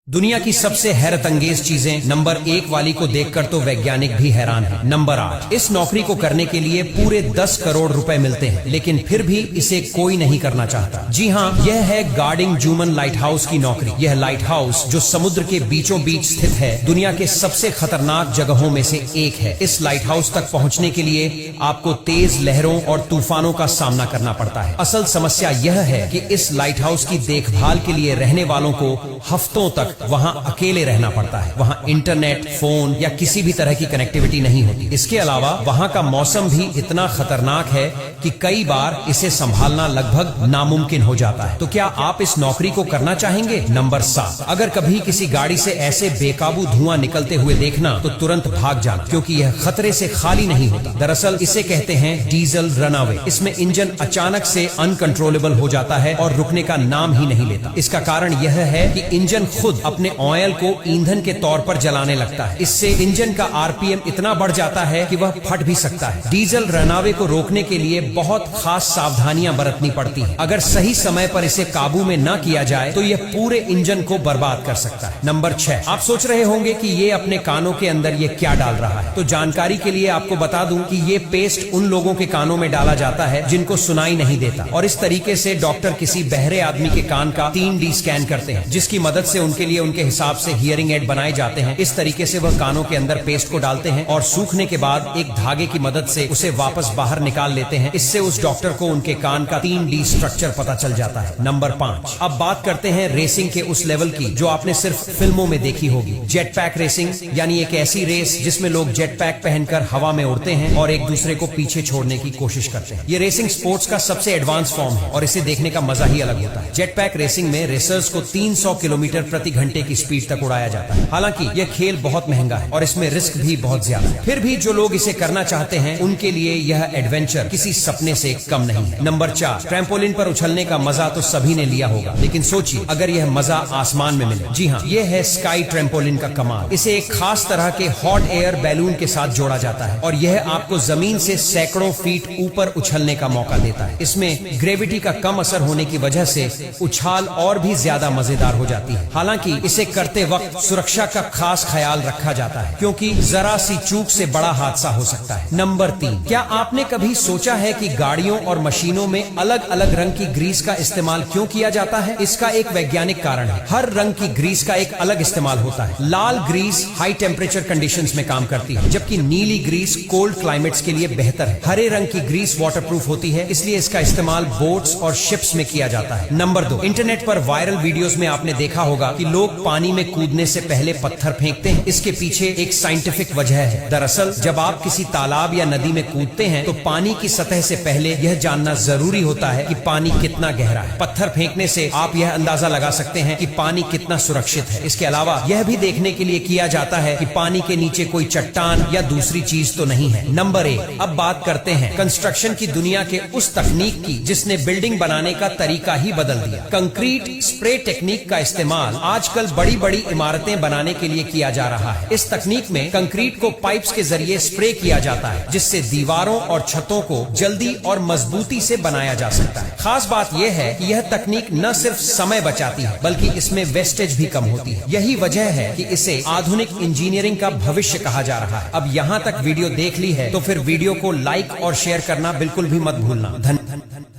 दुनिया की सबसे हैरत अंगेज चीजें नंबर 1 वाली को देखकर तो वैज्ञानिक भी हैरान हैं। नंबर 8, इस नौकरी को करने के लिए पूरे 10 करोड़ रुपए मिलते हैं, लेकिन फिर भी इसे कोई नहीं करना चाहता। जी हाँ, यह है गार्डिंग जूमन लाइट हाउस की नौकरी। यह लाइट हाउस जो समुद्र के बीचों बीच स्थित है, दुनिया के सबसे खतरनाक जगहों में से एक है। इस लाइट हाउस तक पहुँचने के लिए आपको तेज लहरों और तूफानों का सामना करना पड़ता है। असल समस्या यह है कि इस लाइट हाउस की देखभाल के लिए रहने वालों को हफ्तों तक वहाँ अकेले रहना पड़ता है। वहाँ इंटरनेट, फोन या किसी भी तरह की कनेक्टिविटी नहीं होती। इसके अलावा वहाँ का मौसम भी इतना खतरनाक है कि कई बार इसे संभालना लगभग नामुमकिन हो जाता है। तो क्या आप इस नौकरी को करना चाहेंगे? नंबर 7, अगर कभी किसी गाड़ी से ऐसे बेकाबू धुआं निकलते हुए देखना तो तुरंत भाग जाना, क्योंकि यह खतरे से खाली नहीं होता। दरअसल इसे कहते हैं डीजल रनअवे। इसमें इंजन अचानक से अनकंट्रोलेबल हो जाता है और रुकने का नाम ही नहीं लेता। इसका कारण यह है कि इंजन खुद अपने ऑयल को ईंधन के तौर पर जलाने लगता है। इससे इंजन का आरपीएम इतना बढ़ जाता है कि वह फट भी सकता है। डीजल रनावे को रोकने के लिए बहुत खास सावधानियां बरतनी पड़ती हैं। अगर सही समय पर इसे काबू में न किया जाए तो यह पूरे इंजन को बर्बाद कर सकता है। नंबर 6, आप सोच रहे होंगे कि ये अपने कानों के अंदर ये क्या डाल रहा है। तो जानकारी के लिए आपको बता दूं कि ये पेस्ट उन लोगों के कानों में डाला जाता है जिनको सुनाई नहीं देता, और इस तरीके से डॉक्टर किसी बहरे आदमी के कान का 3D स्कैन करते हैं, जिसकी मदद से उनके लिए उनके हिसाब से हियरिंग एड बनाए जाते हैं। इस तरीके से वह कानों के अंदर पेस्ट को डालते हैं और सूखने के बाद एक धागे की मदद से उसे वापस बाहर निकाल लेते हैं। इससे उस डॉक्टर को उनके कान का 3D स्ट्रक्चर पता चल जाता है। नंबर 5, अब बात करते हैं रेसिंग के उस लेवल की जो आपने सिर्फ फिल्मों में देखी होगी। जेट पैक रेसिंग, यानी एक ऐसी रेस जिसमें लोग जेट पैक पहनकर हवा में उड़ते हैं और एक दूसरे को पीछे छोड़ने की कोशिश करते हैं। ये रेसिंग स्पोर्ट्स का सबसे एडवांस फॉर्म है और इसे देखने का मजा ही अलग होता है। जेट पैक रेसिंग में रेसर्स को 300 किलोमीटर प्रति घंटे की स्पीड तक उड़ाया जाता है। हालांकि यह खेल बहुत महंगा है और इसमें रिस्क भी बहुत ज्यादा है। फिर भी जो लोग इसे करना चाहते हैं उनके लिए यह एडवेंचर किसी सपने से कम नहीं है। नंबर 4, ट्रैम्पोलिन पर उछलने का मजा तो सभी ने लिया होगा, लेकिन सोचिए अगर यह मजा आसमान में मिले। जी हाँ, यह है स्काई ट्रैम्पोलिन का कमाल। इसे एक खास तरह के हॉट एयर बैलून के साथ जोड़ा जाता है और यह आपको जमीन से सैकड़ों फीट ऊपर उछलने का मौका देता है। इसमें ग्रेविटी का कम असर होने की वजह से उछाल और भी ज्यादा मजेदार हो जाती है। हालांकि इसे करते वक्त सुरक्षा का खास ख्याल रखा जाता है, क्योंकि जरा सी चूक से बड़ा हादसा हो सकता है। नंबर 3, क्या आपने कभी सोचा है कि गाड़ियों और मशीनों में अलग अलग रंग की ग्रीस का इस्तेमाल क्यों किया जाता है? इसका एक वैज्ञानिक कारण है। हर रंग की ग्रीस का एक अलग इस्तेमाल होता है। लाल ग्रीस हाई टेम्परेचर कंडीशंस में काम करती है, जबकि नीली ग्रीस कोल्ड क्लाइमेट्स के लिए बेहतर है। हरे रंग की ग्रीस वाटरप्रूफ होती है, इसलिए इसका इस्तेमाल बोट्स और शिप्स में किया जाता है। नंबर 2, इंटरनेट पर वायरल वीडियोस में आपने देखा होगा कि लोग पानी में कूदने से पहले पत्थर फेंकते हैं। इसके पीछे एक साइंटिफिक वजह है। दरअसल जब आप किसी तालाब या नदी में कूदते हैं तो पानी की सतह से पहले यह जानना जरूरी होता है कि पानी कितना गहरा है। पत्थर फेंकने से आप यह अंदाजा लगा सकते हैं कि पानी कितना सुरक्षित है। इसके अलावा यह भी देखने के लिए किया जाता है कि पानी के नीचे कोई चट्टान या दूसरी चीज तो नहीं है। नंबर 1, अब बात करते हैं कंस्ट्रक्शन की दुनिया के उस तकनीक की जिसने बिल्डिंग बनाने का तरीका ही बदल दिया। कंक्रीट स्प्रे टेक्निक का इस्तेमाल आजकल बड़ी बड़ी इमारतें बनाने के लिए किया जा रहा है। इस तकनीक में कंक्रीट को पाइप्स के जरिए स्प्रे किया जाता है, जिससे दीवारों और छतों को जल्दी और मजबूती से बनाया जा सकता है। खास बात यह है कि यह तकनीक न सिर्फ समय बचाती है, बल्कि इसमें वेस्टेज भी कम होती है। यही वजह है कि इसे आधुनिक इंजीनियरिंग का भविष्य कहा जा रहा है। अब यहाँ तक वीडियो देख ली है तो फिर वीडियो को लाइक और शेयर करना बिल्कुल भी मत भूलना। धन्यवाद।